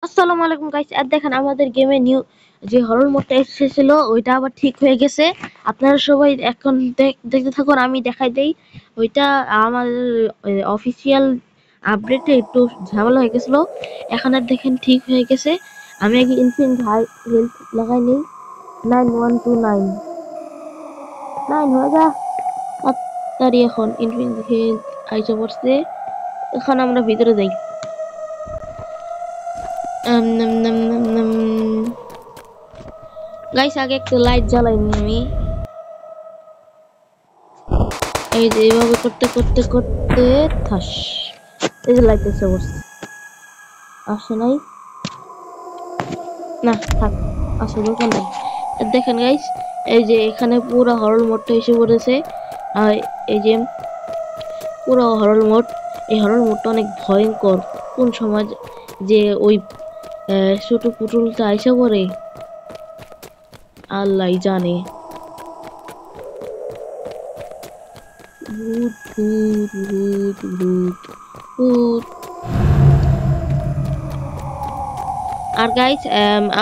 আসসালামু আলাইকুম গাইস, আর দেখেন আমাদের গেমে নিউ যে হরর মোডটা এসেছিল ওইটা আবার ঠিক হয়ে গেছে। আপনারা সবাই এখন দেখতে থাকুন, আমি দেখাই দেই। ওইটা আমাদের অফিসিয়াল আপডেটে একটু ঝামেলা হয়ে গেছিল, এখন আর দেখেন ঠিক হয়ে গেছে। আমি আগে ইনফিনিট হাই হেলথ লাগাই নেই। 9129 9 হয়ে যা তাড়াতাড়ি। এখন ইনফিনিট হেলথ আইসা পড়ছে। এখন আমরা ভিতরে যাই। গাইস আগে একটু লাইট জ্বালাই নি আমি। এই যে এইভাবে করতে করতে করতে থাস, এই যে লাইট এসে পড়ছে। আসে নাই না, থাক, আসে দরকার নাই। দেখেন গাইস, এই যে এখানে পুরো হরর মোডটা এসে পড়েছে। আর এই যে পুরো হরর মোড, এই হরর মোডটা অনেক ভয়ঙ্কর। কোন সময় যে ওই ছোট পুতুলটা এসে পড়ে আল্লাহ জানে। ভূত ভূত ভূত ভূত ভূত। আর গাইস,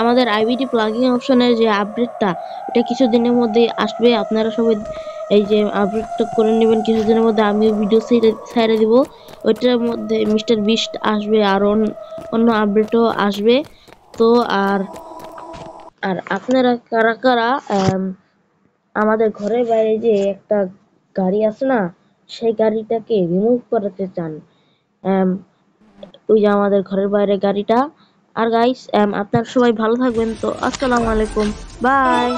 আমাদের আইবিডি প্লাগইন অপশনের যে আপডেটটা, এটা কিছুদিনের মধ্যে আসবে। আপনারা সবাই এই যে আপডেটটা করে নেবেন কিছুদিনের মধ্যে। আমি ভিডিও ছেড়ে দিব, ওইটার মধ্যে মিস্টার বিস্ট আসবে আর অন্য আপডেটও আসবে। তো আর আর আপনারা কারা কারা আমাদের ঘরের বাইরে যে একটা গাড়ি আছে না, সেই গাড়িটাকে রিমুভ করাতে চান? ওই যে আমাদের ঘরের বাইরে গাড়িটা। আর গাইস, আপনারা সবাই ভালো থাকবেন। তো আসসালামু আলাইকুম, বাই।